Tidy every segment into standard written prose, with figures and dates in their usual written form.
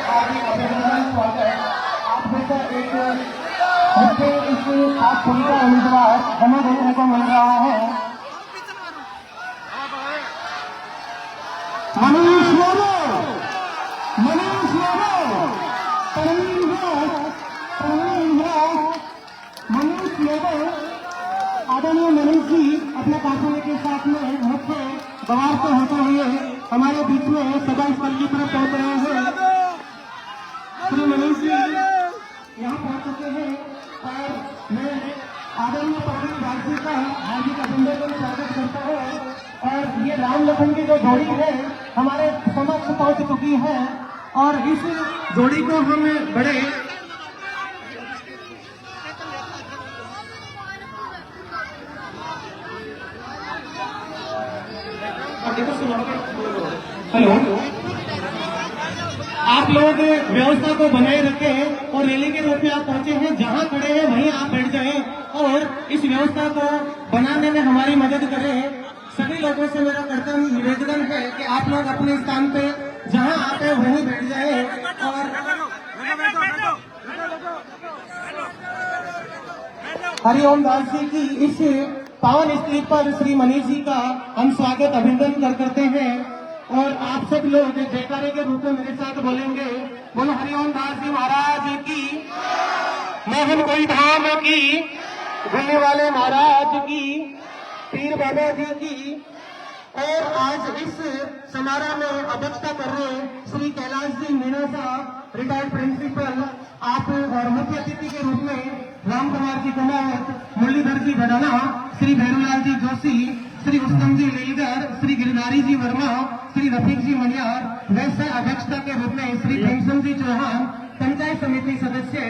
हार्दिक अभिनंदन स्वागत। आप जैसा एक मुझे इस खास पुल का उम्मीदवार हमें देखने को मिल रहा है। मनीष यादव, मनीष यादव, मनीष यादव, आदरणीय मनीष जी अपने कारखाने के साथ में मुख्य द्वार से होते हुए हमारे बीच में सभा स्थल की तरफ पहुंच रहे हैं। श्री मनीष जी यहाँ पहुंच चुके हैं और मैं आदरणीय प्रवीण दास जी का हार्दिक अभिनंदन स्वागत करता हूँ। और ये राम लखन की जो जोड़ी है हमारे समक्ष पहुंच चुकी है और इस जोड़ी को हम बड़े हेलो, आप लोग व्यवस्था को बनाए रखें और रैली के रूप में आप पहुंचे हैं, जहां खड़े हैं वहीं आप बैठ जाएं और इस व्यवस्था को बनाने में हमारी मदद करें। सभी लोगों से मेरा कर्तव्य निवेदन है कि आप लोग अपने स्थान पे जहां आप हैं वहीं बैठ जाएं। और हरिओम दास जी की इस पावन स्टेज पर श्री मनीष जी का हम स्वागत अभिनंदन करते हैं। और आप सब लोग जयकारे के रूप में मेरे साथ बोलेंगे, बोलो हरिओम दास जी महाराज की, मोहन कोई धाम की, गुल्ली वाले महाराज की, पीर बाबा जी की। और आज इस समारोह में अध्यक्षता कर रहे श्री कैलाश जी मीणा साहब, रिटायर्ड प्रिंसिपल, आप और मुख्य अतिथि के रूप में राम कुमार जी कुमार, मुरलीधर जी भडाना, श्री भैरूलाल जी जोशी, श्री उत्तम जी लीलगर, श्री गिरधारी जी वर्मा, श्री रफीक जी मनियार, वैसे अध्यक्षता के रूप में श्री भीमसन जी चौहान, पंचायत समिति सदस्य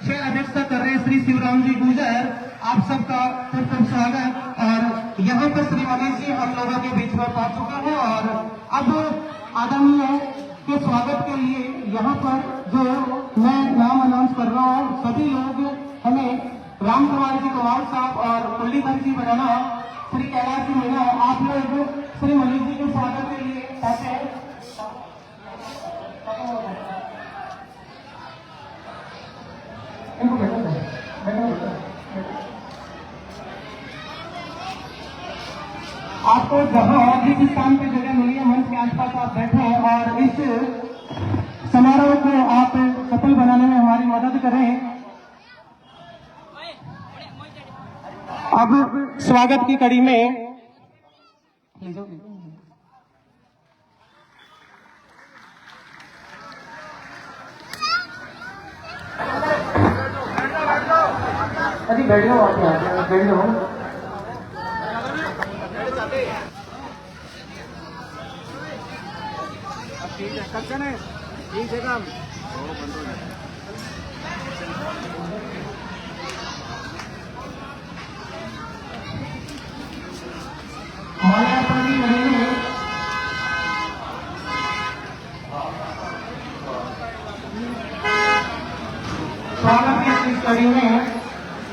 से अध्यक्षता कर रहे श्री शिवराम जी गुजर। आप सबका खूब खूब स्वागत। और यहाँ पर श्री मनीष जी हम लोगों के बीच में पहुंच चुके हैं और अब आदरणीय के स्वागत के लिए यहाँ पर जो मैं नाम अनाउंस कर रहा हूँ, सभी लोग हमें राम कुमार जी कुमार साहब और मुरलीधर जी बनाना, श्री कैलाश जी मीणा, आप लोग श्री मनीष जी के स्वागत के लिए पहुंचे। आपको जहां जिस स्थान पे जगह मिली है मंच के आसपास आप बैठे और इस समारोह को आप सफल बनाने में हमारी मदद करें। अब स्वागत की कड़ी में अरे बैठ जाओ, आप बैठ जाओ। ठीक है काम स्वागत की इस कड़ी में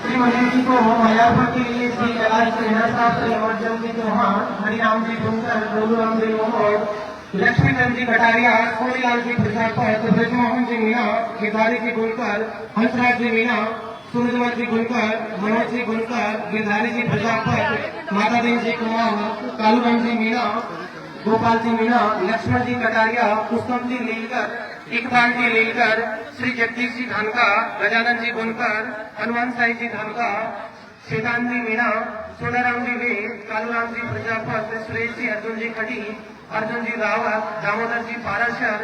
श्री मनीष जी को मल्यार्पण के लिए श्री कैलाश मीणा साहब, श्री अमरचंद जी चौहान, हरिराम जी गुंकर, गोलूराम जी और लक्ष्मीचंद जी कटारिया, सोनीलाल जी प्रजापत, ब्रजमोहन जी मीणा, गिरधारी जी गुलकर, हंसराज जी मीणा, सूरजवंत जी गुलकर, मनोज जी गुलकर, गिरधारी जी प्रजापत, माता दीन जी कुमार, कालूराम जी मीणा, गोपाल जी मीणा, लक्ष्मण जी कटारिया, पुष्पम जी लीलकर, इकबाल जी लीलकर, श्री जगदीश जी धानका, गजानन जी गुनकर, हनुमान साई जी धानका, श्रीकांत जी मीणा, सोनाराम जी वे, कालूराम जी प्रजापत, सुरेश जी अर्जुन जी खड़ी, अर्जुन जी रावत, दामोदर जी पाराशर,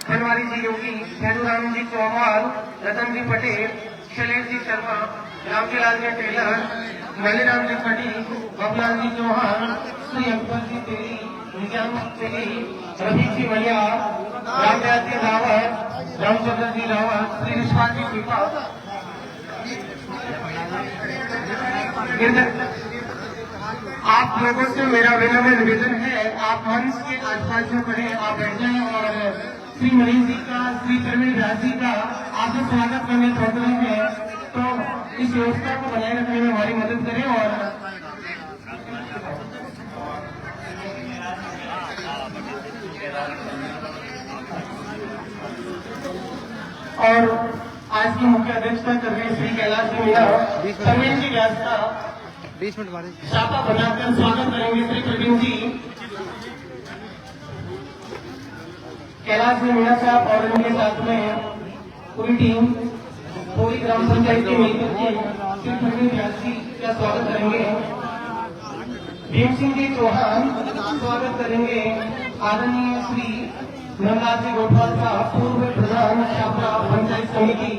बनवारी जी योगी, भैरूराम जी चौहान, रतन जी पटेल, शैलेश जी शर्मा, रामजीलाल जी टेलर, मलीराम जी खड़ी, बाबूलाल जी चौहान, श्री अकबर जी तेली, निजाम तेली, रवि जी मलियार, रामदयाल जी रावत, रामचंद्र जी रावत, श्री विश्वास जी पीपा। आप लोगों से मेरा विनम्र निवेदन है, आप मंच के आसपास जो खड़े आप बैठ जाएं और श्री मनीष जी का, श्री प्रवीण दास जी का आपसे स्वागत करने पहुंच रहे हैं, तो इस व्यवस्था को बनाए रखने में हमारी मदद करें। और और आज की मुख्य अध्यक्षता कर रहे श्री कैलाश जी मीणा प्रवीण जी व्यास का 20 मिनट बाद छापा बनाकर स्वागत करेंगे श्री प्रवीण जी। कैलाश जी मीणा साहब और इनके साथ में पूरी टीम पूरी ग्राम पंचायत की मिलकर के श्री प्रवीण व्यास जी का स्वागत करेंगे। भीम सिंह जी चौहान स्वागत करेंगे आदरणीय श्री नंदलाल जी गोठवाल साहब पूर्व प्रधान छापरा पंचायत समिति।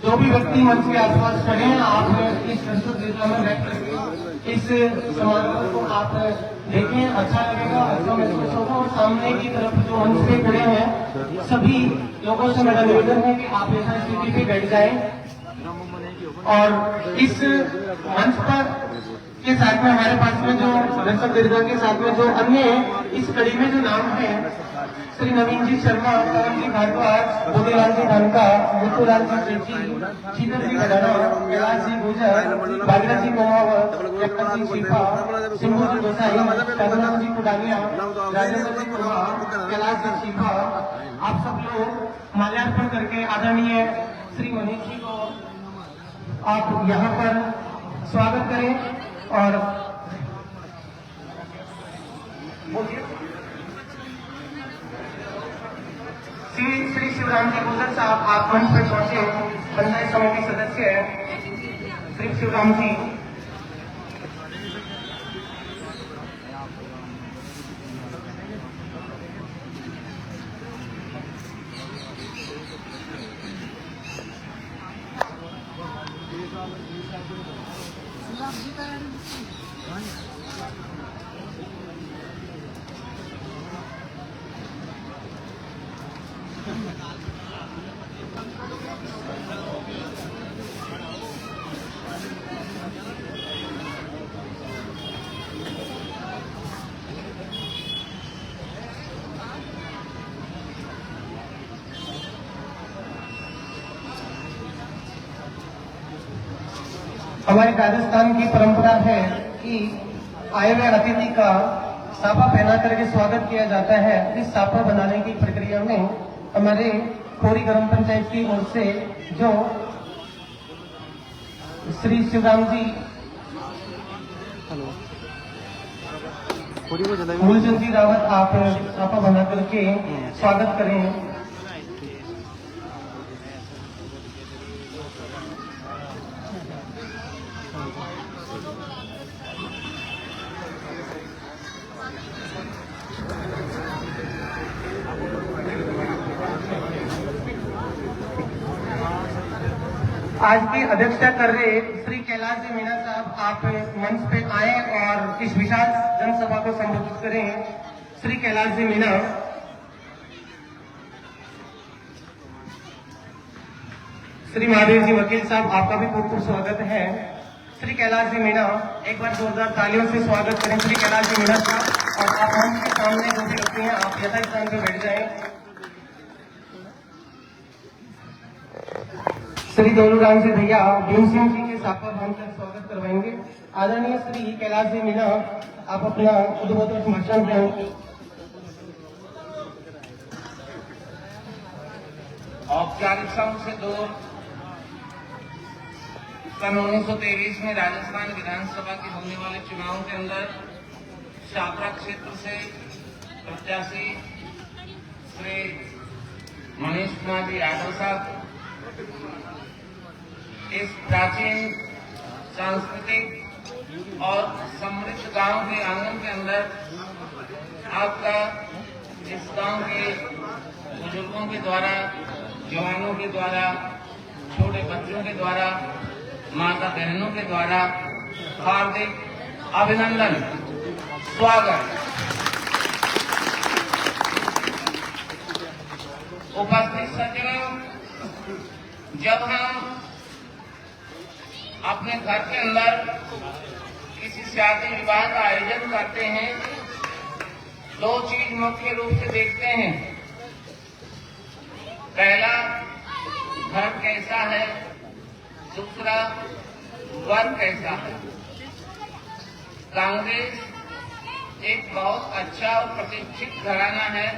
जो भी व्यक्ति मंच के आसपास खड़े हैं, आप इस संस्कृत दिशा में बैठ इस समारोह को आप देखें, अच्छा लगेगा, अच्छा महसूस होगा। और सामने की तरफ जो मंच पे खड़े हैं सभी लोगों से मेरा निवेदन है कि आप ऐसा स्थिति पे बैठ जाएं। और इस मंच पर के साथ में हमारे पास में जो दर्शक दीर्घा के साथ में जो अन्य इस कड़ी में जो नाम है, श्री नवीन जी शर्मा, पवन जी भारद्वाज, बोधीलाल जी धनका, मुत्तूलाल जी सेठी, शीतल जी गडाना, कैलाश जी गुजर, भागीरथ जी मोहावत, जगत सिंह शिफा, सिंधु जी गोसाई, कदम जी कुडानिया, राजेंद्र जी कुमार, कैलाश जी शिफा, आप सब लोग माल्यार्पण करके आदरणीय श्री मनीष जी को आप यहाँ पर स्वागत करें। और श्री शिवराम जी गुजर साहब आप मंच पर पहुंचे, पंचायत समिति सदस्य है श्री शिवराम जी। हमारे राजस्थान की परंपरा है कि आए हुए अतिथि का साफा पहना करके स्वागत किया जाता है। इस साफा बनाने की प्रक्रिया में हमारे खोरी ग्राम पंचायत की ओर से जो श्री शिवराम जी मूलचंद जी रावत आप साफा बना करके स्वागत करें। आज की अध्यक्षता कर रहे श्री कैलाश जी मीणा साहब आप मंच पे आए और इस विशाल जनसभा को संबोधित करें। श्री कैलाश जी मीणा। श्री महादेव जी वकील साहब आपका भी बहुत बहुत स्वागत है। श्री कैलाश जी मीणा, एक बार जोरदार तालियों से स्वागत करें श्री कैलाश जी मीणा साहब। और आप मंच के सामने जो भी रखते हैं आप यथास्थान पर बैठ जाएं। श्री दोलूराम जी भैया भीम सिंह जी के साफा बांधकर स्वागत करवाएंगे। आदरणीय श्री कैलाश जी मीणा आप अपना उद्बोधक भाषण दें। औपचारिकताओं से दूर सन 1923 में राजस्थान विधानसभा के होने वाले चुनाव के अंदर छापरा क्षेत्र से प्रत्याशी श्री मनीष कुमार जी यादव साहब इस प्राचीन सांस्कृतिक और समृद्ध गांव के आंगन के अंदर आपका इस गांव के बुजुर्गों के द्वारा, जवानों के द्वारा, छोटे बच्चों के द्वारा, माता बहनों के द्वारा हार्दिक अभिनंदन, स्वागत। उपस्थित सज्जनों, जब हम अपने घर के अंदर किसी शादी विवाह का आयोजन करते हैं, दो चीज मुख्य रूप से देखते हैं। पहला, घर कैसा है, दूसरा वर्ग कैसा है। कांग्रेस एक बहुत अच्छा और प्रतिष्ठित घराना है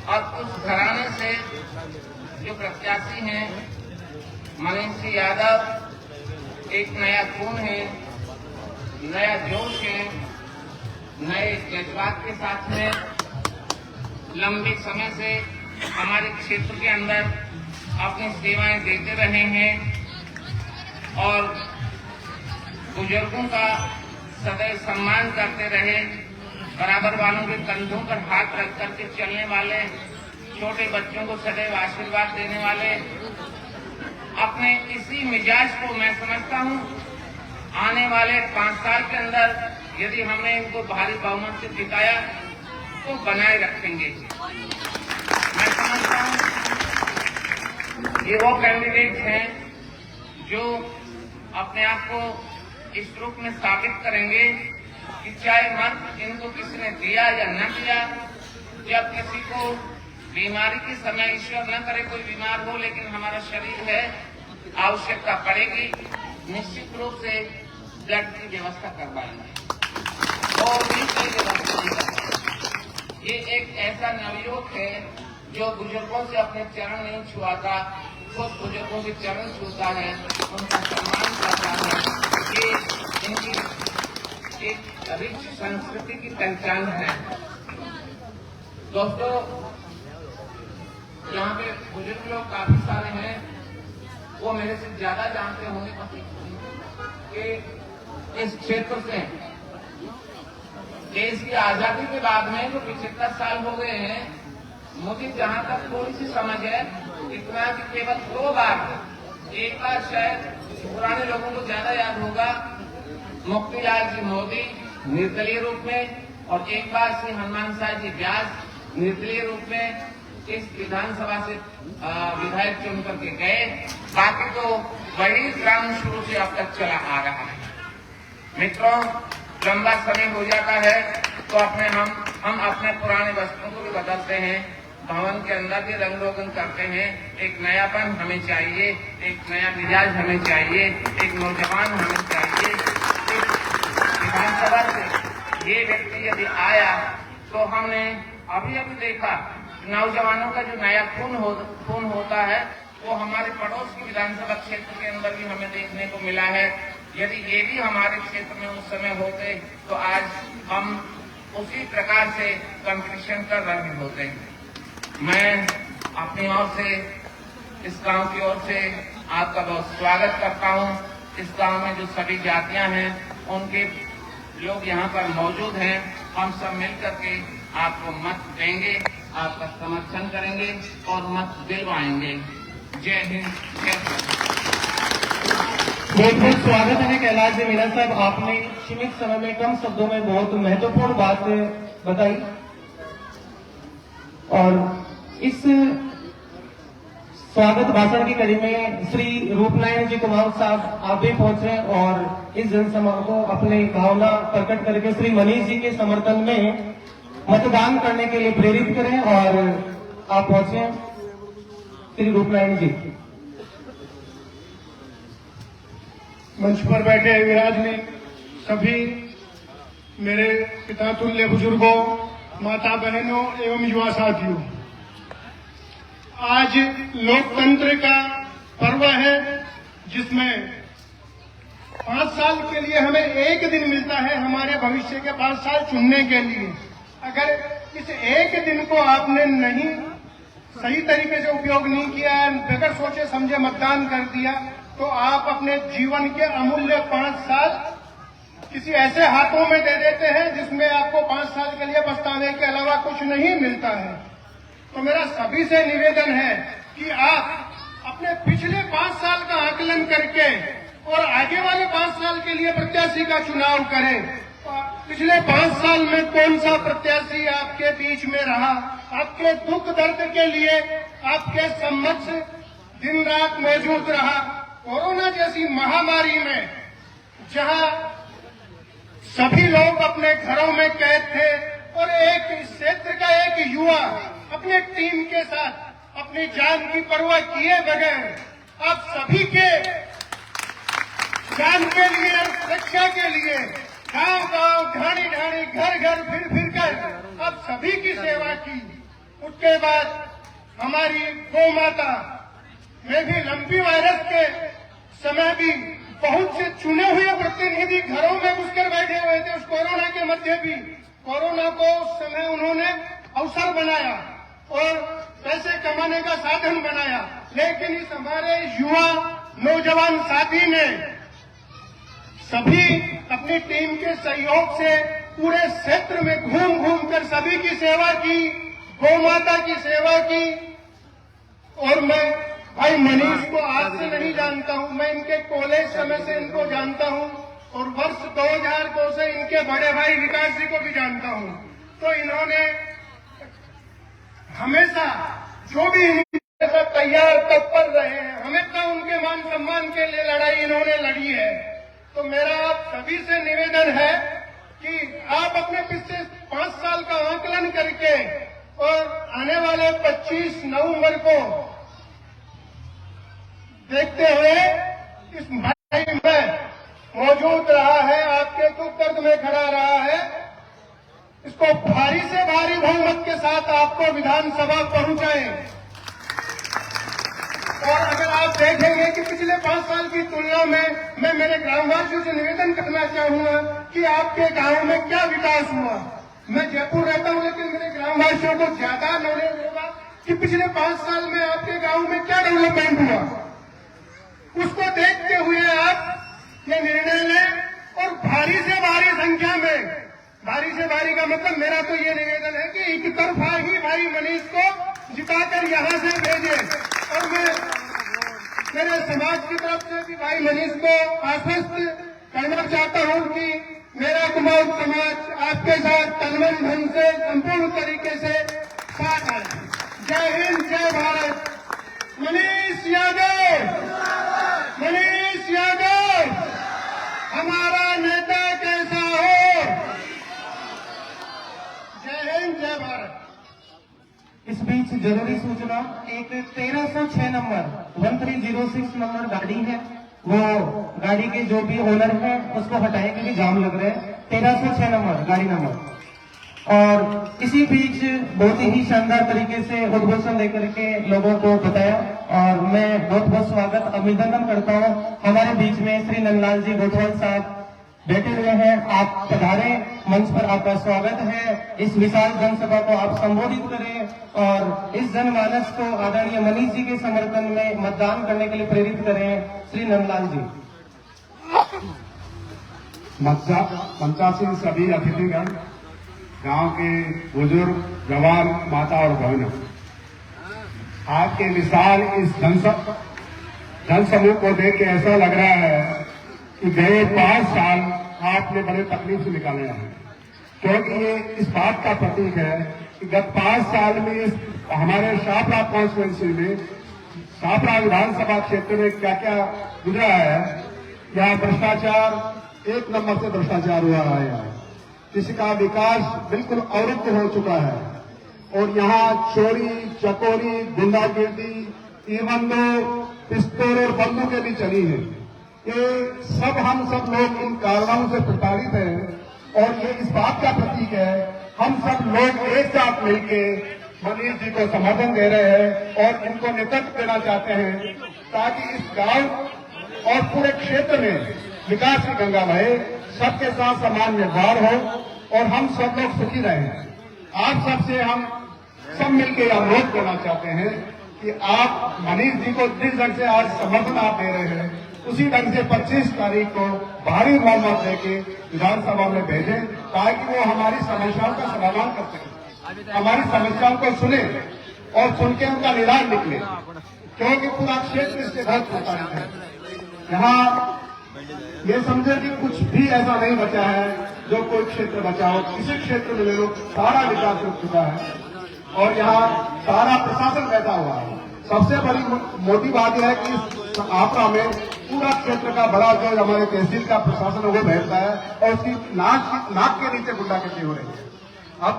और उस घराने से जो प्रत्याशी हैं मनीष सिंह यादव, एक नया खून है, नया जोश है, नए जज्बात के साथ में लंबे समय से हमारे क्षेत्र के अंदर अपनी सेवाएं देते रहे हैं और बुजुर्गों का सदैव सम्मान करते रहे, बराबर वालों के कंधों पर हाथ रख करके चलने वाले, छोटे बच्चों को सदैव आशीर्वाद देने वाले, अपने इसी मिजाज को मैं समझता हूं आने वाले 5 साल के अंदर यदि हमने इनको भारी बहुमत से जिताया तो बनाए रखेंगे। मैं समझता हूं ये वो कैंडिडेट हैं जो अपने आप को इस रूप में साबित करेंगे कि चाहे मत इनको किसी ने दिया या न दिया, जब किसी को बीमारी के समय, ईश्वर न करे कोई बीमार हो, लेकिन हमारा शरीर है, आवश्यकता पड़ेगी, निश्चित रूप से ब्लड की व्यवस्था करवाएंगे और भी कई व्यवस्था। ये एक ऐसा नवयुवक है जो बुजुर्गों से अपने चरण नहीं छुआता, खुद बुजुर्गों के चरण छूता है, उनका सम्मान करता है। ये इनकी एक रिच संस्कृति की पहचान है। दोस्तों, यहाँ पे बुजुर्ग लोग काफी सारे हैं, वो मेरे से ज्यादा जानते होंगे कि इस क्षेत्र से देश की आजादी के बाद में जो 75 साल हो गए हैं, मुझे जहां तक थोड़ी सी समझ है इतना कि केवल 2 बार, एक बार शायद पुराने लोगों को ज्यादा याद होगा, मोतीलाल जी मोदी निर्दलीय रूप में, और एक बार श्री हनुमान साह जी व्यास निर्दलीय रूप में इस विधानसभा से विधायक चुन करके गए। बाकी तो वही क्रम शुरू से अब तक चला आ रहा है। मित्रों, लंबा समय हो जाता है तो हम अपने पुराने वस्त्रों को भी बदलते हैं, भवन के अंदर भी रंग रोगन करते हैं। एक नयापन हमें चाहिए, एक नया मिजाज हमें चाहिए, एक नौजवान हमें चाहिए। विधानसभा से ये व्यक्ति यदि आया तो हमने अभी देखा नौजवानों का जो नया खून होता है वो हमारे पड़ोस की विधानसभा क्षेत्र के अंदर भी हमें देखने को मिला है। यदि ये भी हमारे क्षेत्र में उस समय होते तो आज हम उसी प्रकार से कंपटीशन कर रहे होते। मैं अपनी ओर से, इस गांव की ओर से आपका बहुत स्वागत करता हूं। इस गांव में जो सभी जातियां हैं उनके लोग यहाँ पर मौजूद हैं। हम सब मिलकर के आपको मत देंगे, आपका समर्थन करेंगे और मत दिलवाएंगे। जय हिंद, जय भारत। बहुत बहुत स्वागत है कैलाश जी मीणा साहब, आपने सीमित समय में कम शब्दों में बहुत महत्वपूर्ण बात बताई और इस स्वागत भाषण की कड़ी में श्री रूपनारायण जी कुमार साहब आप भी पहुंचे और इस जनसभा को अपनी भावना प्रकट करके श्री मनीष जी के समर्थन में मतदान करने के लिए प्रेरित करें और आप पहुंचे श्री रूपनारायण जी। मंच पर बैठे विराजमान सभी मेरे पिता तुल्य बुजुर्गों, माता बहनों एवं युवा साथियों, आज लोकतंत्र का पर्व है जिसमें 5 साल के लिए हमें एक दिन मिलता है हमारे भविष्य के 5 साल चुनने के लिए। अगर इस एक दिन को आपने नहीं सही तरीके से उपयोग नहीं किया, बगैर सोचे समझे मतदान कर दिया, तो आप अपने जीवन के अमूल्य 5 साल किसी ऐसे हाथों में दे देते हैं जिसमें आपको 5 साल के लिए पछताने के अलावा कुछ नहीं मिलता है। तो मेरा सभी से निवेदन है कि आप अपने पिछले 5 साल का आकलन करके और आगे वाले 5 साल के लिए प्रत्याशी का चुनाव करें। पिछले 5 साल में कौन सा प्रत्याशी आपके बीच में रहा, आपके दुख दर्द के लिए आपके समक्ष दिन रात मौजूद रहा। कोरोना जैसी महामारी में जहां सभी लोग अपने घरों में कैद थे और एक क्षेत्र का एक युवा अपने टीम के साथ अपनी जान की परवाह किए बगैर आप सभी के जान के लिए, रक्षा के लिए गांव गांव, ढाणी ढाणी, घर घर फिर कर अब सभी की सेवा की। उसके बाद हमारी गौ माता में भी लंपी वायरस के समय भी बहुत से चुने हुए प्रतिनिधि घरों में घुसकर बैठे हुए थे। उस कोरोना के मध्य भी कोरोना को उस समय उन्होंने अवसर बनाया और पैसे कमाने का साधन बनाया। लेकिन इस हमारे युवा नौजवान साथी ने सभी अपनी टीम के सहयोग से पूरे क्षेत्र में घूम घूम कर सभी की सेवा की, गौ माता की सेवा की। और मैं भाई मनीष को आज से नहीं जानता हूं, मैं इनके कॉलेज समय से इनको जानता हूं और वर्ष 2002 से इनके बड़े भाई विकास जी को भी जानता हूं। तो इन्होंने हमेशा जो भी इनके साथ तैयार तत्पर रहे हैं, हमेशा उनके मान सम्मान के लिए लड़ाई इन्होंने लड़ी है। तो मेरा आप सभी से निवेदन है कि आप अपने पिछले 5 साल का आकलन करके और आने वाले 25 नवंबर को देखते हुए इस भाई में मौजूद रहा है, आपके दुख दर्द में खड़ा रहा है, इसको भारी से भारी बहुमत के साथ आपको विधानसभा पहुंचाएं। और अगर आप देखेंगे कि पिछले 5 साल की तुलना में मैं मेरे ग्रामवासियों से निवेदन करना चाहूंगा कि आपके गांव में क्या विकास हुआ। मैं जयपुर रहता हूं, लेकिन मेरे ग्रामवासियों को ज्यादा नॉलेज होगा कि पिछले 5 साल में आपके गांव में क्या डेवलपमेंट हुआ। उसको देखते हुए आप ये निर्णय लें और भारी से भारी संख्या में, भारी से भारी का मतलब मेरा तो ये निवेदन है कि एक तरफा ही भाई मनीष को जिताकर यहां से भेजे। और मैं मेरे समाज की तरफ से भी भाई मनीष को आश्वस्त करना चाहता हूं कि मेरा कुमाऊं समाज आपके साथ तनमन धन से संपूर्ण तरीके से साथ है। जय हिंद, जय भारत। मनीष यादव, मनीष यादव हमारा नेता कैसा हो। जय हिंद, जय भारत। इस बीच जरूरी सूचना, एक 1306 नंबर 1306 नंबर गाड़ी है, वो गाड़ी के जो भी ओनर है उसको हटाएं क्योंकि जाम लग रहे हैं। 1306 नंबर गाड़ी नंबर। और इसी बीच बहुत ही शानदार तरीके से उद्घोषण देकर के लोगों को बताया और मैं बहुत बहुत स्वागत अभिनंदन करता हूँ। हमारे बीच में श्री नंदलाल जी गोठवाल साहब बैठे हुए हैं, आप पधारे, मंच पर आपका स्वागत है। इस विशाल जनसभा को आप संबोधित करें और इस जनमानस को आदरणीय मनीष जी के समर्थन में मतदान करने के लिए प्रेरित करें। श्री नंदलाल जी। मंचासीन सभी अतिथिगण, गांव के बुजुर्ग, जवान, माता और बहनों, आपके विशाल इस जनसमूह को देख के ऐसा लग रहा है कि गए 5 साल आपने बड़े तकलीफ से निकाले हैं, क्योंकि ये इस बात का प्रतीक है कि गत 5 साल में इस हमारे शाहपुरा कॉन्स्टिट्यूंसी में, शाहपुरा विधानसभा क्षेत्र में क्या क्या गुजरा है। यहाँ भ्रष्टाचार, एक नंबर से भ्रष्टाचार हुआ है। यहाँ किसी का विकास बिल्कुल अवरुद्ध हो चुका है और यहाँ चोरी चकोरी, गुंडागिर्दी, इवन दो पिस्तौल और बंदूकें भी चली है। ये सब हम सब लोग इन कारणों से प्रताड़ित हैं और ये इस बात का प्रतीक है, हम सब लोग एक साथ मिलके मनीष जी को समर्थन दे रहे हैं और इनको नेतृत्व देना चाहते हैं ताकि इस गांव और पूरे क्षेत्र में विकास की गंगा बहे, सबके साथ समान व्यवहार हो और हम सब लोग सुखी रहें। आप सबसे हम सब मिलकर अनुरोध करना चाहते हैं कि आप मनीष जी को जिस ढंग से आज समर्थन आप दे रहे हैं, उसी ढंग से 25 तारीख को भारी बहुमत देके विधानसभा में भेजें ताकि वो हमारी समस्याओं का समाधान कर सके, हमारी समस्याओं को सुने और सुन के उनका निदान निकले, क्योंकि पूरा क्षेत्र इससे बहुत प्रताड़ित है। यहाँ ये समझे कि कुछ भी ऐसा नहीं बचा है जो कोई क्षेत्र बचा हो। किसी क्षेत्र में ले लो, सारा विकास हो चुका है और यहाँ सारा प्रशासन बैठा हुआ है। सबसे बड़ी मोटी बात यह है कि आपरा में पूरा क्षेत्र का बड़ा जो हमारे तहसील का प्रशासन है वो बैठता है और उसकी नाक के नीचे गुंडागर्दी हो रही है। अब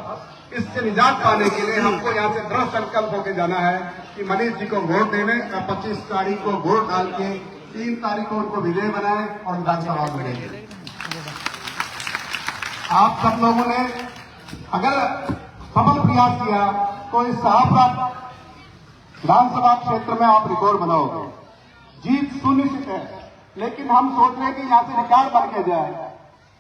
इससे निजात पाने के लिए हमको यहाँ से दृढ़ संकल्प होकर जाना है कि मनीष जी को वोट देने और 25 तारीख को वोट डाल के 3 तारीख को उनको विजय बनाए और विधानसभा में भेजें। आप सब लोगों ने अगर सफल प्रयास किया तो इस शाहपुरा विधानसभा क्षेत्र में आप रिकॉर्ड बनाओगे। जीत सुनिश्चित है, लेकिन हम सोच रहे हैं कि यहाँ से रिकॉर्ड बन के जाए।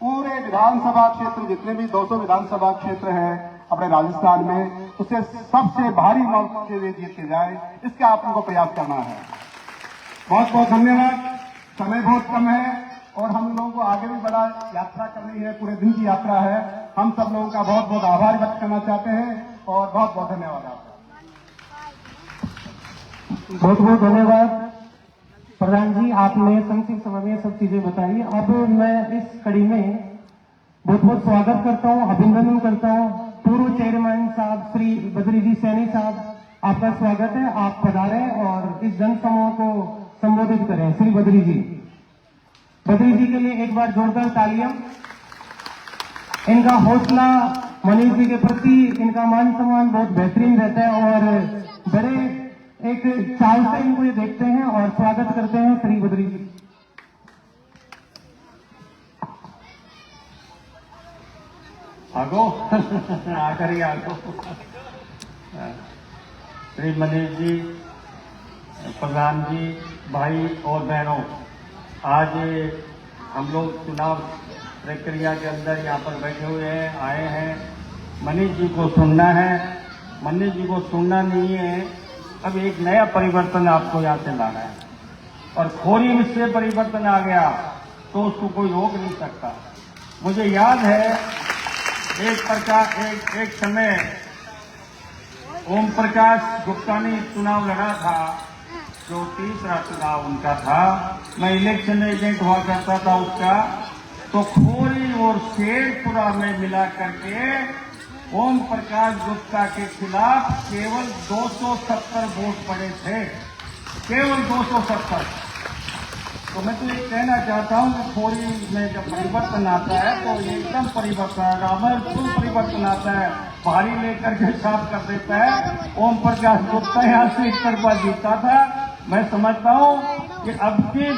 पूरे विधानसभा क्षेत्र जितने भी 200 विधानसभा क्षेत्र है अपने राजस्थान में, उसे सबसे भारी मत से जीत के जाए, इसका आप लोगों को प्रयास करना है। बहुत बहुत धन्यवाद। समय बहुत कम है और हम लोगों को आगे भी बड़ा यात्रा करनी है, पूरे दिन की यात्रा है। हम सब लोगों का बहुत बहुत आभार व्यक्त करना चाहते हैं और बहुत बहुत धन्यवाद आपका। बहुत बहुत धन्यवाद प्रधान जी, आपने संक्षिप्त समय में सब चीजें बताई। अब मैं इस कड़ी में बहुत बहुत स्वागत करता हूं, अभिनंदन करता हूं पूर्व चेयरमैन साहब श्री बद्री जी सैनी साहब, आपका स्वागत है। आप पधारें और इस जनसमूह को संबोधित करें। श्री बद्री जी के लिए एक बार जोरदार तालियां। इनका हौसला मनीष जी के प्रति, इनका मान सम्मान बहुत बेहतरीन रहता है और बड़े एक चाव से इनको ये देखते हैं और स्वागत करते हैं श्री बद्री जी। आगो आकर ही आगो। श्री मनीष जी, प्रधान जी, भाई और बहनों, आज हम लोग चुनाव प्रक्रिया के अंदर यहाँ पर बैठे हुए हैं, आए हैं। मनीष जी को सुनना है, मनीष जी को सुनना नहीं है। अब एक नया परिवर्तन आपको यहाँ से लाना है और खोरी में से परिवर्तन आ गया तो उसको कोई रोक नहीं सकता। मुझे याद है एक समय ओम प्रकाश गुप्ता ने चुनाव लड़ा था, जो तीसरा चुनाव उनका था। मैं इलेक्शन एजेंट हुआ करता था उसका। तो खोरी और शेरपुरा में मिला करके ओम प्रकाश गुप्ता के खिलाफ केवल 270 वोट पड़े थे, केवल 270। तो मैं तो ये कहना चाहता हूँ कि खोरी में जब परिवर्तन आता है तो एकदम परिवर्तन आता है, फुल परिवर्तन आता है, भारी लेकर के साफ कर देता है। ओम प्रकाश गुप्ता यहाँ से एक तरफा जीता था। मैं समझता हूँ कि अब की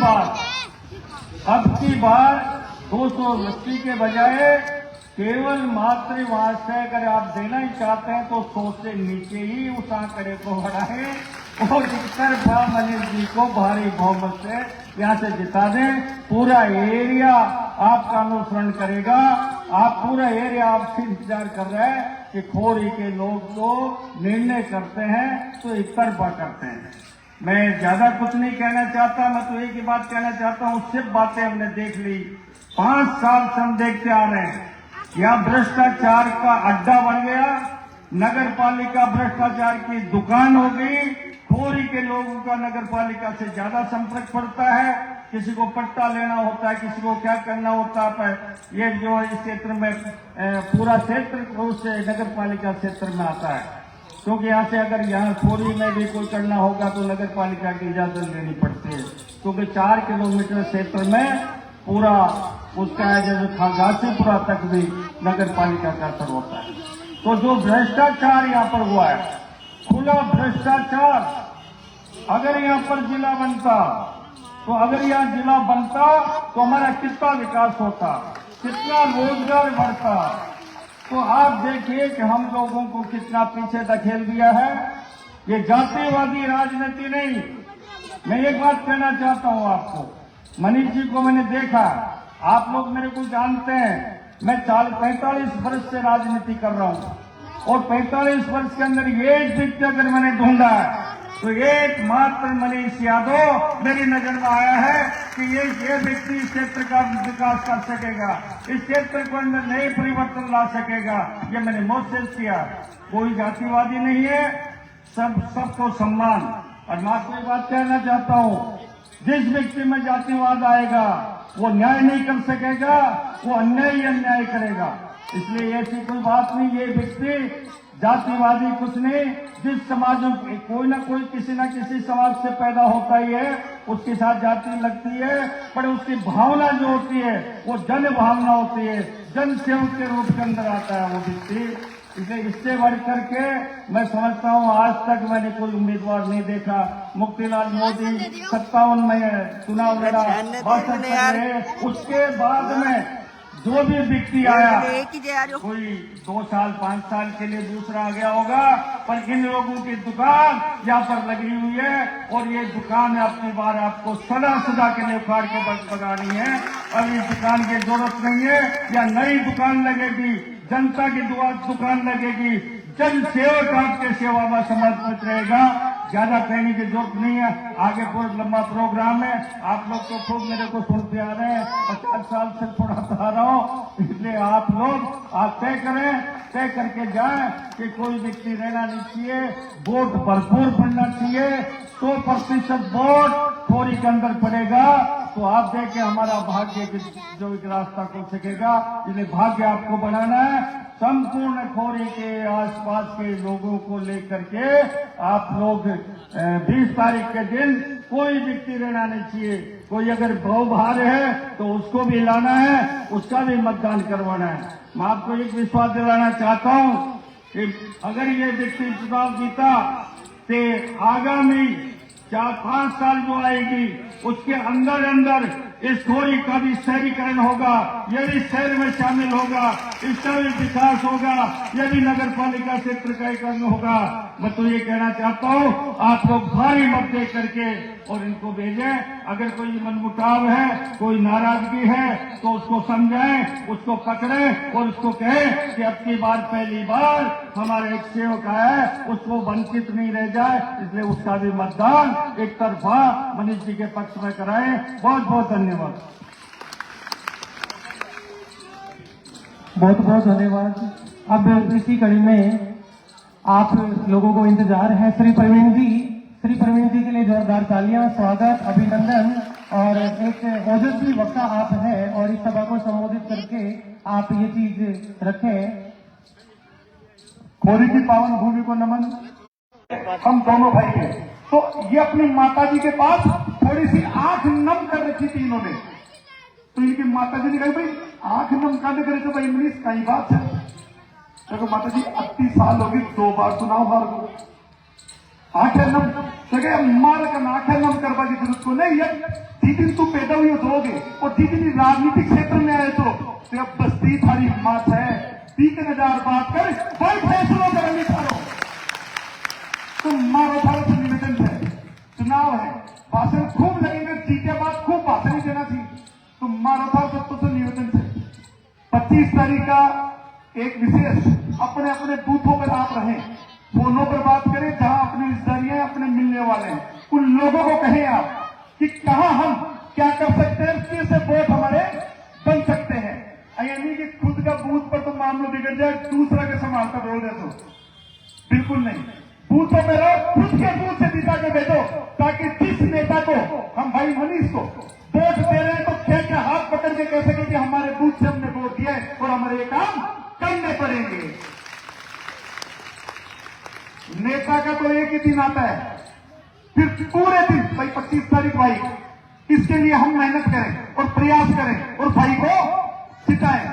बार 280 के बजाय केवल मात्र वहां से अगर आप देना ही चाहते हैं तो 100 से नीचे ही उस आंकड़े को बढ़ाएं और एक तरफा मनीष जी को भारी बहुमत से यहाँ से जिता दें। पूरा एरिया आपका अनुसरण करेगा। आप पूरा एरिया आपसे इंतजार कर रहे हैं कि खोरी के लोग तो निर्णय करते हैं तो एक तरफा करते हैं। मैं ज्यादा कुछ नहीं कहना चाहता, मैं तो एक ही बात कहना चाहता हूँ। सिर्फ बातें हमने देख ली, 5 साल से हम देखते आ रहे हैं। यहाँ भ्रष्टाचार का अड्डा बन गया, नगर पालिका भ्रष्टाचार की दुकान हो गई। खोरी के लोगों का नगर पालिका से ज्यादा संपर्क पड़ता है। किसी को पट्टा लेना होता है, किसी को क्या करना होता है। ये जो इस क्षेत्र में पूरा क्षेत्र उस नगर पालिका क्षेत्र में आता है, क्योंकि यहाँ से अगर यहाँ खोरी में भी कोई करना होगा तो नगर पालिका की इजाजत लेनी पड़ती है, क्योंकि 4 किलोमीटर क्षेत्र में पूरा उसका जो घासीपुरा तक भी नगर पालिका का असर होता है। तो जो भ्रष्टाचार यहाँ पर हुआ है, खुला भ्रष्टाचार, अगर यहाँ पर जिला बनता तो हमारा कितना विकास होता, कितना रोजगार बढ़ता। तो आप देखिए कि हम लोगों को कितना पीछे धकेल दिया है। ये जातिवादी राजनीति नहीं। मैं एक बात कहना चाहता हूं आपको, मनीष जी को मैंने देखा, आप लोग मेरे को जानते हैं, मैं 45 वर्ष से राजनीति कर रहा हूं और 45 वर्ष के अंदर एक व्यक्ति अगर मैंने ढूंढा है तो एकमात्र मनीष यादव मेरी नजर में आया है कि ये व्यक्ति इस क्षेत्र का विकास कर सकेगा, इस क्षेत्र को अंदर नए परिवर्तन ला सकेगा। ये मैंने महसूस किया। कोई जातिवादी नहीं है, सबको सम्मान। और मैं आपको एक बात कहना चाहता हूँ, जिस व्यक्ति में जातिवाद आएगा वो न्याय नहीं कर सकेगा, वो अन्याय ही अन्याय करेगा। इसलिए ऐसी कोई बात नहीं। ये व्यक्ति जातिवादी कुछ नहीं। जिस समाज में कोई ना कोई किसी न किसी समाज से पैदा होता ही है, उसके साथ जाति लगती है, पर उसकी भावना जो होती है वो जन भावना होती है, जन सेवक के रूप के अंदर आता है वो व्यक्ति। इसलिए इससे बढ़ करके मैं समझता हूं आज तक मैंने कोई उम्मीदवार नहीं देखा। मुक्तिलाल मोदी 57 में चुनाव लड़ा, 62 रहे, उसके बाद में जो भी व्यक्ति आया कोई 2 साल 5 साल के लिए दूसरा आ गया होगा, पर इन लोगों की दुकान यहाँ पर लगी हुई है और ये दुकान अपनी बार आपको सदा के लिए उखाड़ के बनानी है। अब इस दुकान की जरूरत नहीं है, या नई दुकान लगेगी, जनता की दुकान लगेगी, जन सेवक आपके सेवा में समर्पित रहेगा। ज्यादा कहने की जरूरत नहीं है, आगे बहुत लंबा प्रोग्राम है। आप लोग तो खूब मेरे को सुनते आ रहे हैं, 50 साल से थोड़ा आ रहा हूं, इसलिए आप लोग आप तय करें, तय करके जाएं कि कोई व्यक्ति रहना नहीं चाहिए, वोट भरपूर पड़ना चाहिए। 100% वोट खोरी के अंदर पड़ेगा तो आप देखें हमारा भाग्य जो एक रास्ता खुल सकेगा। इसलिए भाग्य आपको बनाना है। संपूर्ण खोरी के आसपास के लोगों को लेकर के आप लोग 20 तारीख के दिन कोई व्यक्ति रहना नहीं चाहिए। कोई अगर भाव भार है तो उसको भी लाना है, उसका भी मतदान करवाना है। मैं आपको एक विश्वास दिलाना चाहता हूं कि अगर ये व्यक्ति चुनाव जीता तो आगामी 4-5 साल जो आएगी उसके अंदर इस खोरी का भी शहरीकरण होगा, ये भी शहर में शामिल होगा, इसका भी विकास होगा, ये भी नगर पालिका क्षेत्र का एकीकरण होगा। मैं तो ये कहना चाहता हूँ आप लोग भारी मत दे करके और इनको भेजें। अगर कोई मनमुटाव है, कोई नाराजगी है तो उसको समझाएं, उसको पकड़ें और उसको कहें कि अब की बार पहली बार हमारे एक सेवक है, उसको वंचित नहीं रह जाए, इसलिए उसका भी मतदान एक तरफा मनीष जी के पक्ष में कराएं। बहुत बहुत धन्यवाद। बहुत बहुत धन्यवाद। अब इसी कड़ी में आप लोगों को इंतजार है श्री प्रवीण जी के लिए जोरदार तालियां, स्वागत, अभिनंदन। और एक ओजस्वी वक्ता आप हैं और इस सभा को संबोधित करके आप ये चीज रखें। खोरी की पावन भूमि को नमन। हम दोनों भाई थे, तो ये अपनी माताजी के पास थोड़ी सी आंख नम कर रखी थी इन्होंने। तो इनकी माताजी ने कहा भाई आंख नम कर करे तो भाई मनीष कई बात है। देखो माताजी 80 साल होगी, 2 बार चुनाव हार गो, आंखें नम मार कर आंखें नम करवा की जरूरत को नहीं है। जिस तू पैदा हुई होगे और जितनी राजनीतिक क्षेत्र में आए तो अब बस्ती थारी हिम्मत है, 30,000 बात कर कोई फैसलों कर नहीं करो। तुम मारो भारत से निवेदन है, चुनाव है, भाषण खूब लगेंगे, जीते बाद खूब भाषण ही देना चाहिए। तुम मारो भारत तो से निवेदन है 25 तारीख का एक विशेष अपने अपने बूथों पर आप रहें, फोनों पर बात करें, जहां अपनी रिश्तेदारियां अपने मिलने वाले हैं उन लोगों को कहें आप कि कहां हम क्या कर सकते हैं, कैसे वोट हमारे बन सकते हैं। यानी कि खुद का बूथ पर तो मामला बिगड़ जाए, दूसरा के संभालता बोल दे तो बिल्कुल नहीं। बूथों में रहो, खुद के बूथ से जिता के भेजो, ताकि जिस नेता को हम भाई मनीष को वोट दे रहे हैं तो खेल के हाथ पकड़ के कह सके कि हमारे बूथ से हमने वोट दिया है और हमारे ये काम करने पड़ेंगे। नेता का तो एक ही दिन आता है, फिर पूरे दिन भाई 25 तारीख भाई इसके लिए हम मेहनत करें और प्रयास करें और भाई को जिताएं।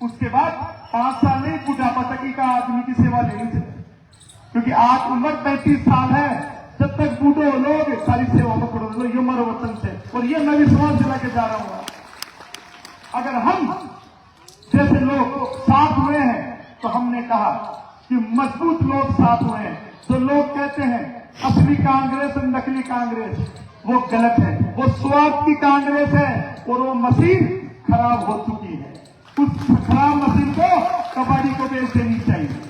उसके बाद 5 साल नहीं, बुढ़ापा तक का आदमी की सेवा लेनी चाहिए, क्योंकि आज उम्र 35 साल है। जब तक बूढ़े हो लोग सारी सेवा में करो, ये हमारा वतन से। और ये मैं विश्वास दिला के जा रहा हूं, अगर हम जैसे लोग साथ हुए हैं तो हमने कहा कि मजबूत लोग साथ हुए हैं। तो लोग कहते हैं असली कांग्रेस और नकली कांग्रेस, वो गलत है, वो स्वार्थ की कांग्रेस है और वो मशीन खराब हो चुकी है। उस खराब मशीन को कबाड़ी को बेच देनी चाहिए।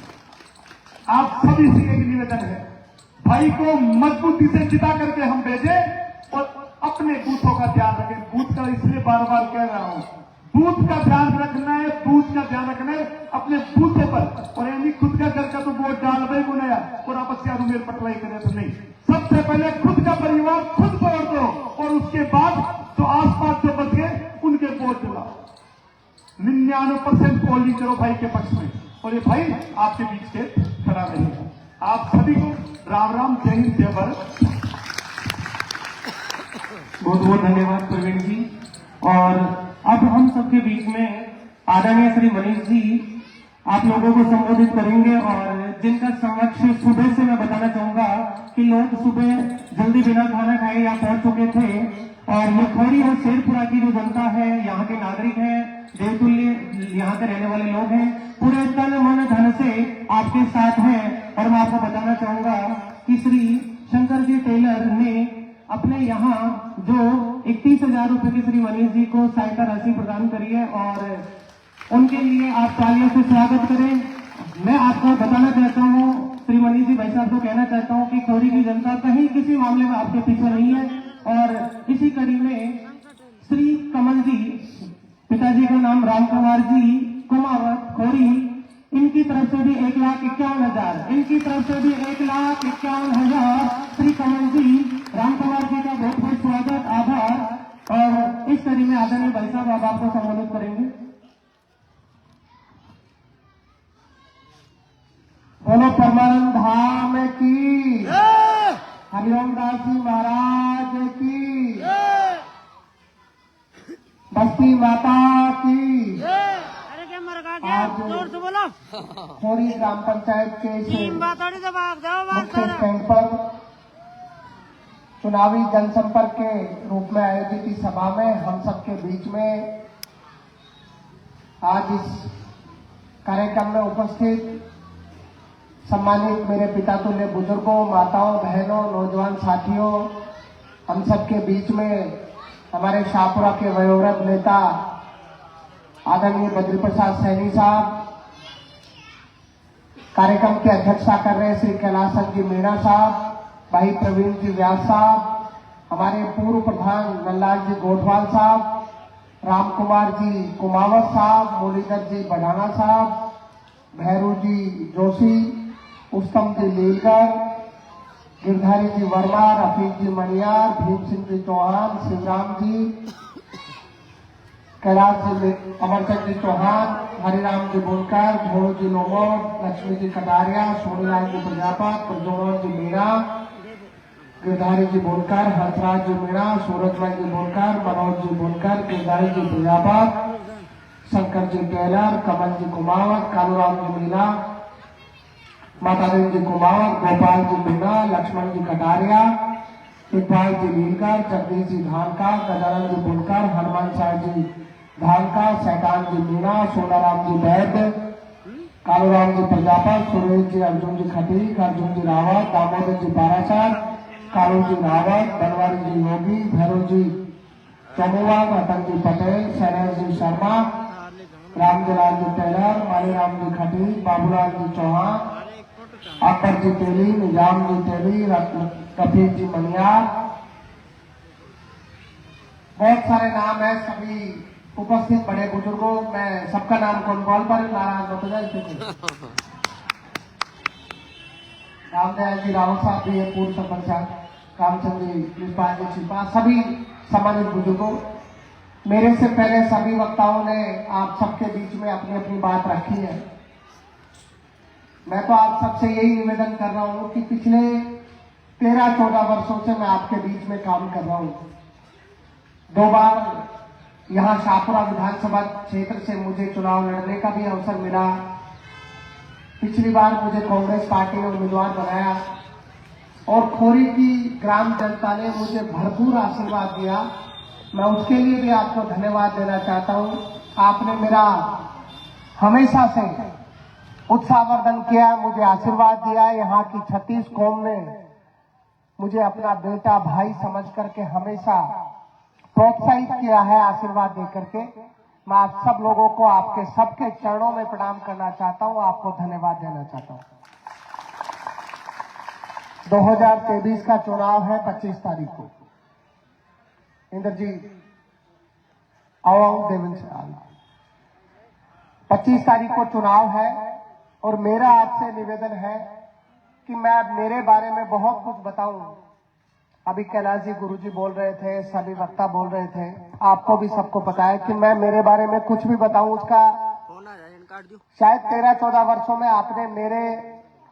आप सभी से एक निवेदन है, भाई को मजबूती से जिता करके हम भेजें और अपने बूथों का ध्यान रखें। बूथ का इसलिए बार बार कह रहा हूं, बूथ का ध्यान रखना है, बूथ का ध्यान रखना है अपने बूथों पर। और यानी खुद का घर का तो वोट डाल भाई को नया और आपस से मेल पटवाई करें तो नहीं। सबसे पहले खुद का परिवार खुद तोड़ दो और उसके बाद जो आसपास जो बच गए उनके वोट दिलाओ। 99% पोलिंग करो भाई के पक्ष में, और ये भाई आपके बीच से खड़ा रहेगा। आप सभी को राम राम, जय हिंद, जय भारत। बहुत बहुत धन्यवाद प्रवीण जी। और अब हम सबके बीच में आदरणीय श्री मनीष जी आप लोगों को संबोधित करेंगे और जिनका समक्ष सुबह से मैं बताना चाहूंगा कि लोग सुबह जल्दी बिना खाना खाए यहाँ पहुंच चुके थे और ये खोरी और शेरपुरा की जो जनता है, यहाँ के नागरिक हैं, देवतुल्य यहाँ के रहने वाले लोग हैं, पूरे तन मन धन से आपके साथ हैं। और मैं आपको बताना चाहूंगा कि श्री शंकर जी टेलर ने अपने यहाँ जो 31,000 रुपए की श्री मनीष जी को सहायता राशि प्रदान करी है और उनके लिए आप तालियों से स्वागत करें। मैं आपको बताना चाहता हूँ, श्री मनीष जी भाई साहब को कहना चाहता हूँ कि खोरी की जनता कहीं किसी मामले में आपके पीछे नहीं है। और इसी कड़ी में श्री कमल जी, पिताजी का नाम राम कुमार जी कुमावत खोरी, इनकी तरफ से भी 1,51,000, इनकी तरफ से भी 1,51,000 श्री कमल जी, राम कुमार जी का बहुत बहुत स्वागत, आभार। और इस कड़ी में आदरणीय भाई साहब अब आपको संबोधित करेंगे। बोलो परमानंद धाम की, हरिओम दास जी महाराज की, बस्ती माता की। अरे क्या मर गया, जोर से बोलो। खोरी ग्राम पंचायत के टीम बात थोड़ी तो भाग जाओ, बात मुख्य करो। स्टैंड पर चुनावी जनसंपर्क के रूप में आयोजित इस सभा में हम सबके बीच में आज इस कार्यक्रम में उपस्थित सम्मानित मेरे पिता तुल्य बुजुर्गों, माताओं, बहनों, नौजवान साथियों, हम सबके बीच में हमारे शाहपुरा के वयोवृद्ध नेता आदरणीय बद्री प्रसाद सैनी साहब, कार्यक्रम की अध्यक्षता कर रहे श्री कैलाश जी मीणा साहब, भाई प्रवीण जी व्यास साहब, हमारे पूर्व प्रधान नंदलाल जी गोठवाल साहब, राम कुमार जी कुमावत साहब, मुरलीधर जी बढ़ाना साहब, भैरू जी जोशी, उत्तम जी लीलगर, गिरधारी जी वर्मा, रफीक जी मनियार, भीम सिंह जी चौहान, शिवराम जी, कैलाश जी अमरचंद जी चौहान, हरिराम जी बुनकर, भोरू जी लोमोर, लक्ष्मी जी कटारिया, सोनीलाल जी प्रजापत, प्रजोमन जी मीणा, गिरधारी जी बुनकर, हंसराज जी मीणा, सूरजमल जी बुनकर, मनोज जी बुनकर, गिरधारी जी प्रजापत, शंकर जी टेलर, कमल जी कुमावत, कालूराम जी मीणा, मातादेव जी कुमावत, गोपाल जी मीणा, लक्ष्मण जी कटारिया, इकबाल जी नीलकर, जगदीश जी धानका, गजानन जी बुनकर, हनुमान साहब जी धानका, सैकान जी मीणा, सोनाराम जी वैद्य, कालूराम जी प्रजापत, सुरेश जी अर्जुन जी खटीक, अर्जुन जी रावत, दामोदर जी पारासर, कालू जी रावत, बनवारी जी योगी, भैरव जी चमुआ, रतन जी पटेल, शैलेश जी शर्मा, रामजलाल जी टेलर, मालीराम जी खटीक, बाबूलाल जी चौहान, अकबर जी तेली, निजाम जी तेली, रफीक जी मनियार, बहुत सारे नाम है। सभी उपस्थित बड़े बुजुर्गों, मैं सबका नाम कौन कॉल पर नाराज होते जाए। रामदयाल जी रावत साहब भी है, पूर्व सरपंच, रामचंद्र जी पुष्पाल जी छिपा, सभी सम्मानित बुजुर्गों, मेरे से पहले सभी वक्ताओं ने आप सबके बीच में अपनी अपनी बात रखी है। मैं तो आप सबसे यही निवेदन कर रहा हूं कि पिछले 13-14 वर्षों से मैं आपके बीच में काम कर रहा हूं। 2 बार यहां शाहपुरा विधानसभा क्षेत्र से मुझे चुनाव लड़ने का भी अवसर मिला। पिछली बार मुझे कांग्रेस पार्टी ने उम्मीदवार बनाया और खोरी की ग्राम जनता ने मुझे भरपूर आशीर्वाद दिया। मैं उसके लिए भी आपको धन्यवाद देना चाहता हूं। आपने मेरा हमेशा से उत्साहवर्धन किया, मुझे आशीर्वाद दिया। यहाँ की 36 कौम ने मुझे अपना बेटा भाई समझ करके हमेशा प्रोत्साहित किया है, आशीर्वाद दे करके। मैं आप सब लोगों को आपके सबके चरणों में प्रणाम करना चाहता हूं, आपको धन्यवाद देना चाहता हूं। 2023 का चुनाव है 25 तारीख को। इंद्र जी आओ देवेंद्र से 25 तारीख को चुनाव है और मेरा आपसे निवेदन है कि मैं मेरे बारे में बहुत कुछ बताऊं। अभी कैलाश जी गुरुजी बोल रहे थे, सभी वक्ता बोल रहे थे, आपको भी सबको पता है कि मैं मेरे बारे में कुछ भी बताऊं उसका शायद 13-14 वर्षों में आपने मेरे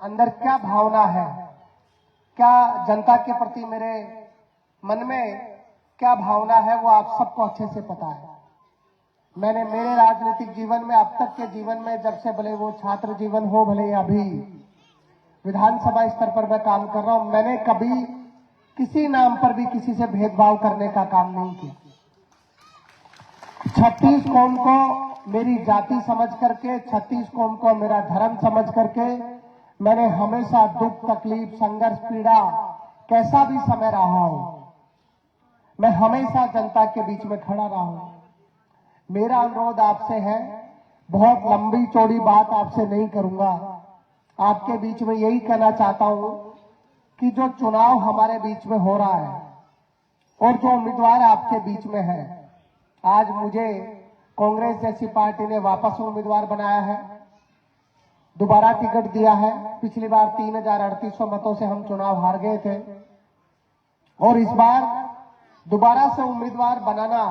अंदर क्या भावना है, क्या जनता के प्रति मेरे मन में क्या भावना है, वो आप सबको अच्छे से पता है। मैंने मेरे राजनीतिक जीवन में, अब तक के जीवन में, जब से भले वो छात्र जीवन हो, भले अभी विधानसभा स्तर पर मैं काम कर रहा हूं, मैंने कभी किसी नाम पर भी किसी से भेदभाव करने का काम नहीं किया। 36 कौम को मेरी जाति समझ करके, 36 कौम को मेरा धर्म समझ करके मैंने हमेशा दुख, तकलीफ, संघर्ष, पीड़ा, कैसा भी समय रहा हो, मैं हमेशा जनता के बीच में खड़ा रहा हूं। मेरा अनुरोध आपसे है, बहुत लंबी चौड़ी बात आपसे नहीं करूंगा, आपके बीच में यही कहना चाहता हूं कि जो चुनाव हमारे बीच में हो रहा है और जो उम्मीदवार आपके बीच में है, आज मुझे कांग्रेस जैसी पार्टी ने वापस उम्मीदवार बनाया है, दोबारा टिकट दिया है। पिछली बार 3,3800 मतों से हम चुनाव हार गए थे और इस बार दोबारा से उम्मीदवार बनाना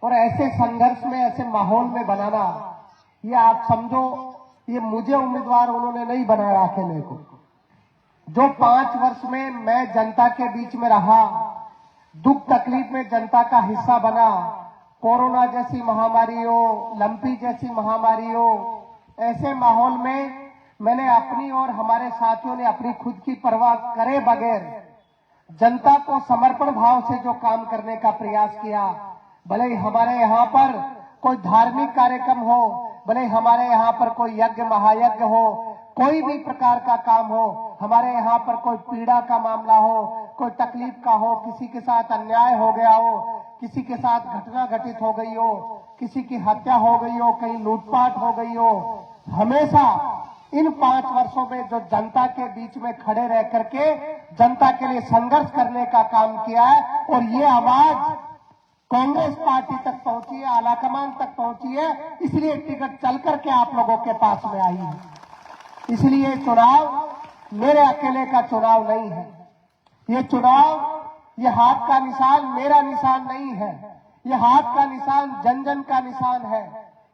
और ऐसे संघर्ष में, ऐसे माहौल में बनाना, ये आप समझो, ये मुझे उम्मीदवार उन्होंने नहीं बनाया अकेले को। जो 5 वर्ष में मैं जनता के बीच में रहा, दुख तकलीफ में जनता का हिस्सा बना, कोरोना जैसी महामारी हो, लंपी जैसी महामारी हो, ऐसे माहौल में मैंने अपनी और हमारे साथियों ने अपनी खुद की परवाह करे बगैर जनता को समर्पण भाव से जो काम करने का प्रयास किया, भले ही हमारे यहाँ पर कोई धार्मिक कार्यक्रम हो, भले ही हमारे यहाँ पर कोई यज्ञ महायज्ञ हो, कोई भी प्रकार का काम हो, हमारे यहाँ पर कोई पीड़ा का मामला हो, कोई तकलीफ का हो, किसी के साथ अन्याय हो गया हो, किसी के साथ घटना घटित हो गई हो, किसी की हत्या हो गई हो, कहीं लूटपाट हो गई हो, हमेशा इन 5 वर्षों में जो जनता के बीच में खड़े रह करके जनता के लिए संघर्ष करने का काम किया है और ये आवाज कांग्रेस पार्टी तक पहुंची है, आलाकमान तक पहुंची है, इसलिए टिकट चल करके आप लोगों के पास में आई है। इसलिए चुनाव मेरे अकेले का चुनाव नहीं है, ये चुनाव, ये हाथ का निशान मेरा निशान नहीं है, ये हाथ का निशान जन जन का निशान है,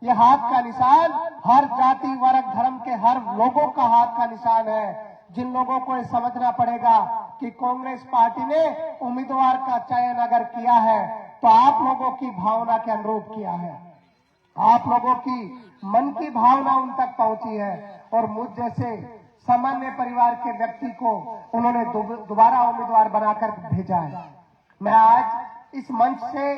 ये हाथ का निशान हर जाति, वर्ग, धर्म के हर लोगों का हाथ का निशान है। जिन लोगों को ये समझना पड़ेगा कि कांग्रेस पार्टी ने उम्मीदवार का चयन अगर किया है तो आप लोगों की भावना के अनुरूप किया है, आप लोगों की मन की भावना उन तक पहुंची है और मुझ जैसे सामान्य परिवार के व्यक्ति को उन्होंने दोबारा उम्मीदवार बनाकर भेजा है। मैं आज इस मंच से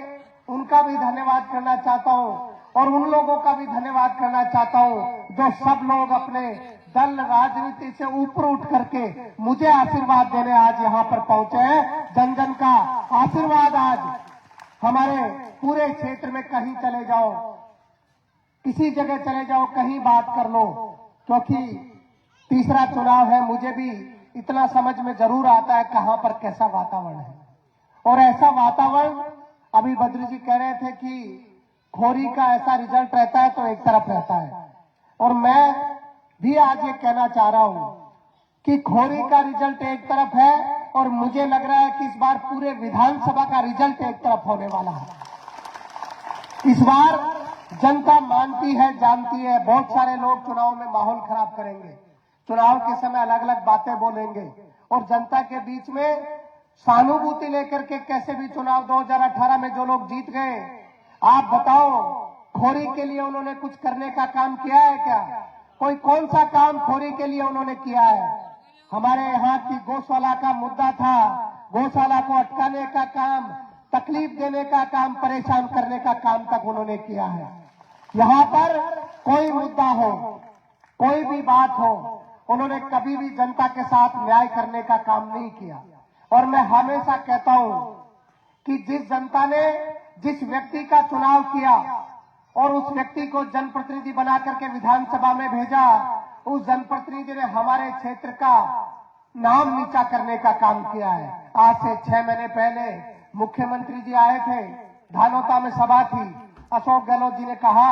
उनका भी धन्यवाद करना चाहता हूं और उन लोगों का भी धन्यवाद करना चाहता हूं जो सब लोग अपने दल, राजनीति से ऊपर उठ करके मुझे आशीर्वाद देने आज यहाँ पर पहुंचे हैं। जन जन का आशीर्वाद आज हमारे पूरे क्षेत्र में, कहीं चले जाओ, किसी जगह चले जाओ, कहीं बात कर लो, क्योंकि तीसरा चुनाव है, मुझे भी इतना समझ में जरूर आता है कहां पर कैसा वातावरण है। और ऐसा वातावरण, अभी बद्री जी कह रहे थे कि खोरी का ऐसा रिजल्ट रहता है तो एक तरफ रहता है, और मैं भी आज ये कहना चाह रहा हूं कि खोरी का रिजल्ट एक तरफ है और मुझे लग रहा है कि इस बार पूरे विधानसभा का रिजल्ट एक तरफ होने वाला है। इस बार जनता मानती है, जानती है, बहुत सारे लोग चुनाव में माहौल खराब करेंगे, चुनाव के समय अलग अलग बातें बोलेंगे और जनता के बीच में सहानुभूति लेकर के कैसे भी चुनाव 2018 में जो लोग जीत गए, आप बताओ खोरी के लिए उन्होंने कुछ करने का काम किया है क्या? कोई कौन सा काम खोरी के लिए उन्होंने किया है? हमारे यहाँ की गौशाला का मुद्दा था, गौशाला को अटकाने का काम, तकलीफ देने का काम, परेशान करने का काम तक उन्होंने किया है। यहाँ पर कोई मुद्दा हो, कोई भी बात हो, उन्होंने कभी भी जनता के साथ न्याय करने का काम नहीं किया। और मैं हमेशा कहता हूं कि जिस जनता ने जिस व्यक्ति का चुनाव किया और उस व्यक्ति को जनप्रतिनिधि बना करके विधानसभा में भेजा, उस जनप्रतिनिधि ने हमारे क्षेत्र का नाम नीचा करने का काम किया है। आज से 6 महीने पहले मुख्यमंत्री जी आए थे, धानोता में सभा थी, अशोक गहलोत जी ने कहा,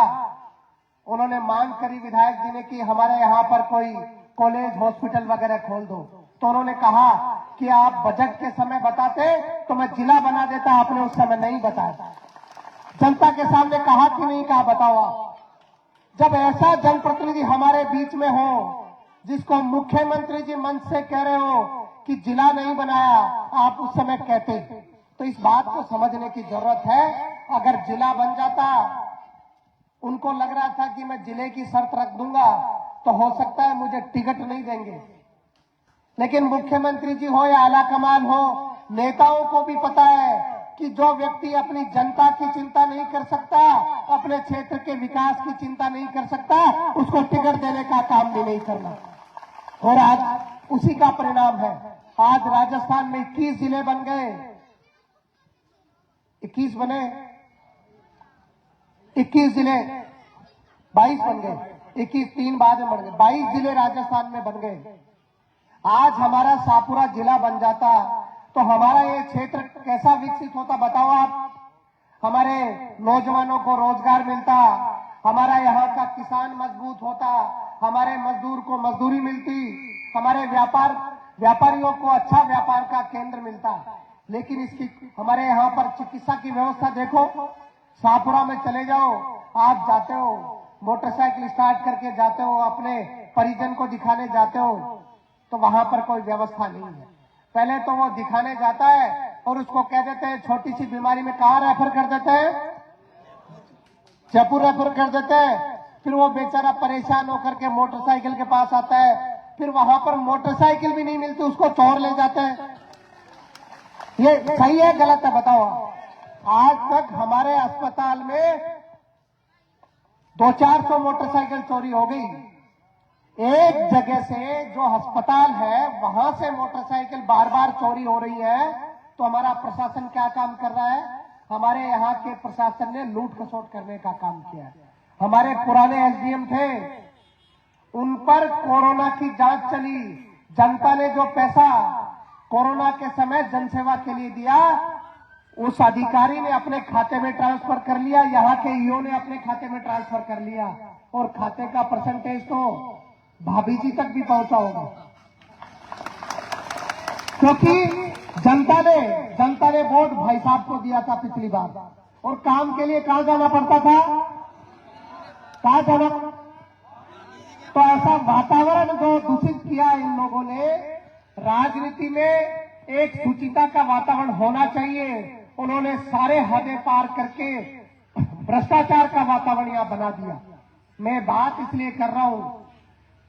उन्होंने मांग करी विधायक जी ने कि हमारे यहाँ पर कोई कॉलेज, हॉस्पिटल वगैरह खोल दो, तो उन्होंने कहा कि आप बजट के समय बताते तो मैं जिला बना देता, आपने उस समय नहीं बताया। जनता के सामने कहा कि नहीं कहा, बताओ आप। जब ऐसा जनप्रतिनिधि हमारे बीच में हो, जिसको मुख्यमंत्री जी मंच से कह रहे हो कि जिला नहीं बनाया, आप उस समय कहते, तो इस बात को समझने की जरूरत है। अगर जिला बन जाता उनको लग रहा था कि मैं जिले की शर्त रख दूंगा तो हो सकता है मुझे टिकट नहीं देंगे। लेकिन मुख्यमंत्री जी हो या आला कमान हो, नेताओं को भी पता है कि जो व्यक्ति अपनी जनता की चिंता नहीं कर सकता, अपने क्षेत्र के विकास की चिंता नहीं कर सकता, उसको टिकट देने का काम भी नहीं करना। और आज उसी का परिणाम है। आज राजस्थान में 21 जिले बन गए, 21 बने, 21 जिले, 22 बन गए, 21 3 बाद में बन गए, 22 जिले राजस्थान में बन गए। आज हमारा शाहपुरा जिला बन जाता तो हमारा ये क्षेत्र कैसा विकसित होता बताओ आप। हमारे नौजवानों को रोजगार मिलता, हमारा यहाँ का किसान मजबूत होता, हमारे मजदूर को मजदूरी मिलती, हमारे व्यापारियों को अच्छा व्यापार का केंद्र मिलता। लेकिन इसकी हमारे यहाँ पर चिकित्सा की व्यवस्था देखो, शाहपुरा में चले जाओ, आप जाते हो मोटरसाइकिल स्टार्ट करके जाते हो, अपने परिजन को दिखाने जाते हो तो वहां पर कोई व्यवस्था नहीं है। पहले तो वो दिखाने जाता है और उसको कह देते हैं छोटी सी बीमारी में कहाँ रेफर कर देते हैं, जयपुर रेफर कर देते हैं। फिर वो बेचारा परेशान होकर के मोटरसाइकिल के पास आता है, फिर वहां पर मोटरसाइकिल भी नहीं मिलती, उसको चोर ले जाते हैं। ये सही है गलत है बताओ। आज तक हमारे अस्पताल में 200-400 मोटरसाइकिल चोरी हो गई। एक जगह से जो अस्पताल है वहां से मोटरसाइकिल बार बार चोरी हो रही है, तो हमारा प्रशासन क्या काम कर रहा है? हमारे यहाँ के प्रशासन ने लूट खसोट करने का काम किया है। हमारे पुराने एसडीएम थे, उन पर कोरोना की जांच चली, जनता ने जो पैसा कोरोना के समय जनसेवा के लिए दिया, उस अधिकारी ने अपने खाते में ट्रांसफर कर लिया, यहाँ के ईओ ने अपने खाते में ट्रांसफर कर लिया, और खाते का परसेंटेज तो भाभी जी तक भी पहुंचा होगा। क्योंकि जनता ने वोट भाई साहब को दिया था पिछली बार, और काम के लिए कहां जाना पड़ता था, कहां जाना। तो ऐसा वातावरण जो दूषित किया इन लोगों ने, राजनीति में एक शुचिता का वातावरण होना चाहिए, उन्होंने सारे हदें पार करके भ्रष्टाचार का वातावरण यहां बना दिया। मैं बात इसलिए कर रहा हूं,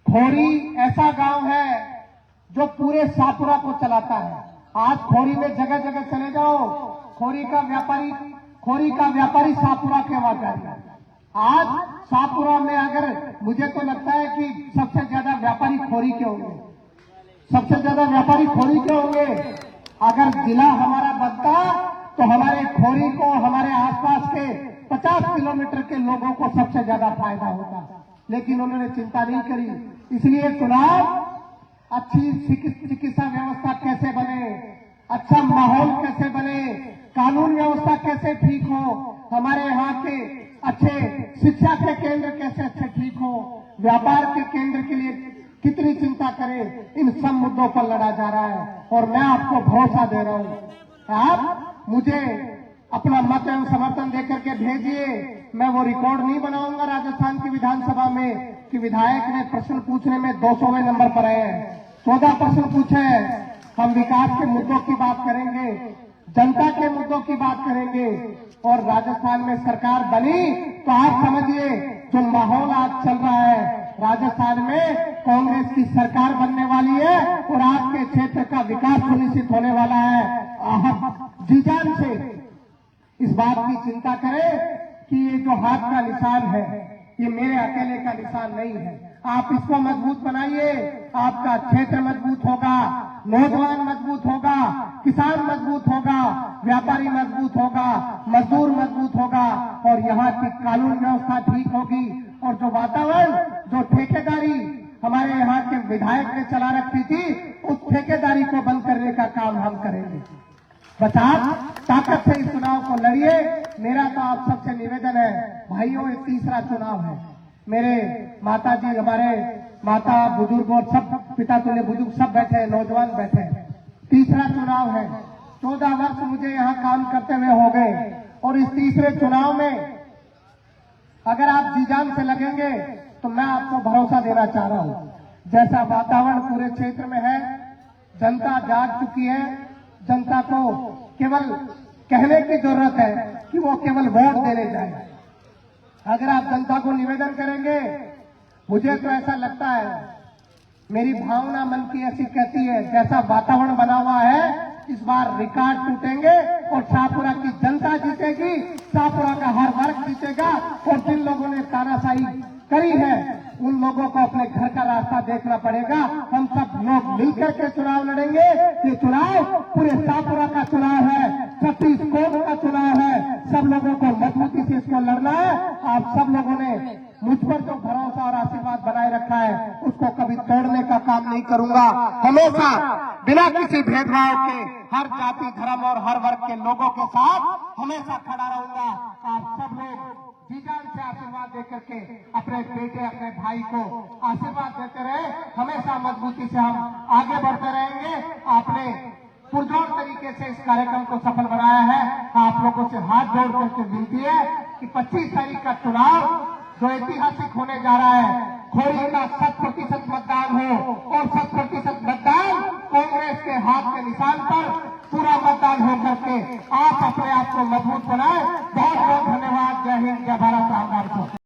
खोरी ऐसा गांव है जो पूरे शाहपुरा को चलाता है। आज खोरी में जगह जगह चले जाओ, खोरी का व्यापारी शाहपुरा के व्यापारी है। आज शाहपुरा में अगर मुझे तो लगता है कि सबसे ज्यादा व्यापारी खोरी के होंगे, सबसे ज्यादा व्यापारी खोरी के होंगे। अगर जिला हमारा बनता तो हमारे खोरी को, हमारे आसपास के 50 किलोमीटर के लोगों को सबसे ज्यादा फायदा होता, लेकिन उन्होंने चिंता नहीं करी। इसलिए चुनाव, अच्छी चिकित्सा व्यवस्था कैसे बने, अच्छा माहौल कैसे बने, कानून व्यवस्था कैसे ठीक हो, हमारे यहाँ के अच्छे शिक्षा के केंद्र कैसे अच्छे ठीक हो, व्यापार के केंद्र के लिए कितनी चिंता करें, इन सब मुद्दों पर लड़ा जा रहा है। और मैं आपको भरोसा दे रहा हूं, आप मुझे अपना मत एवं समर्थन देकर के भेजिए। मैं वो रिकॉर्ड नहीं बनाऊंगा राजस्थान की विधानसभा में कि विधायक ने प्रश्न पूछने में 200वें नंबर पर आए हैं, 14 प्रश्न पूछे हैं। हम विकास के मुद्दों की बात करेंगे, जनता के मुद्दों की बात करेंगे, और राजस्थान में सरकार बनी तो आप समझिए जो माहौल आज चल रहा है, राजस्थान में कांग्रेस की सरकार बनने वाली है और आपके क्षेत्र का विकास सुनिश्चित होने वाला है। आप जी जान से इस बात की चिंता करें कि ये जो हाथ का निशान है ये मेरे अकेले का निशान नहीं है। आप इसको मजबूत बनाइए, आपका क्षेत्र मजबूत होगा, नौजवान मजबूत होगा, किसान मजबूत होगा, व्यापारी मजबूत होगा, मजदूर मजबूत होगा, और यहाँ की कानून व्यवस्था ठीक होगी। और जो वातावरण, जो ठेकेदारी हमारे यहाँ के विधायक ने चला रखी थी, उस ठेकेदारी को बंद करने का काम हम करेंगे। बस आप ताकत से इस चुनाव को लड़िए। मेरा तो आप सबसे निवेदन है, भाइयों ये तीसरा चुनाव है। मेरे माता जी, हमारे माता बुजुर्ग और सब पिता तुल्य बुजुर्ग सब बैठे हैं, नौजवान बैठे हैं। तीसरा चुनाव है, 14 वर्ष मुझे यहाँ काम करते हुए हो गए, और इस तीसरे चुनाव में अगर आप जी जान से लगेंगे तो मैं आपको भरोसा देना चाह रहा हूं, जैसा वातावरण पूरे क्षेत्र में है, जनता जाग चुकी है। जनता को केवल कहने की जरूरत है कि वो केवल वोट देने जाए। अगर आप जनता को निवेदन करेंगे, मुझे तो ऐसा लगता है, मेरी भावना मन की ऐसी कहती है, जैसा वातावरण बना हुआ है इस बार रिकॉर्ड टूटेंगे और शाहपुरा की जनता जीतेगी, शाहपुरा का हर वर्ग जीतेगा। और जिन लोगों ने तानाशाही करी है उन लोगों को अपने घर का रास्ता देखना पड़ेगा। हम सब लोग मिलकर के चुनाव लड़ेंगे। ये चुनाव पूरे शाहपुरा का चुनाव है, छत्तीसगढ़ का चुनाव है। सब लोगों को मजबूती से इसको लड़ना है। आप सब लोगों ने मुझ पर जो भरोसा और आशीर्वाद बनाए रखा है उसको कभी तोड़ने का काम नहीं करूंगा। हमेशा बिना किसी भेदभाव के हर जाति धर्म और हर वर्ग के लोगों के साथ हमेशा खड़ा रहूंगा। आप सब लोग जी जान से आशीर्वाद देकर के अपने बेटे अपने भाई को आशीर्वाद देते रहे। हमेशा मजबूती से हम आगे बढ़ते रहेंगे। आपने पुरजोर तरीके से इस कार्यक्रम को सफल बनाया है। आप लोगों से हाथ जोड़ करके विनती है कि 25 तारीख का चुनाव जो ऐतिहासिक होने जा रहा है, खोरी का 100% मतदान हो और 100% मतदान कांग्रेस के हाथ के निशान पर पूरा मतदान हो करके आप अपने आप को मजबूत बनाए। बहुत बहुत धन्यवाद। जय हिंद, जय भारत।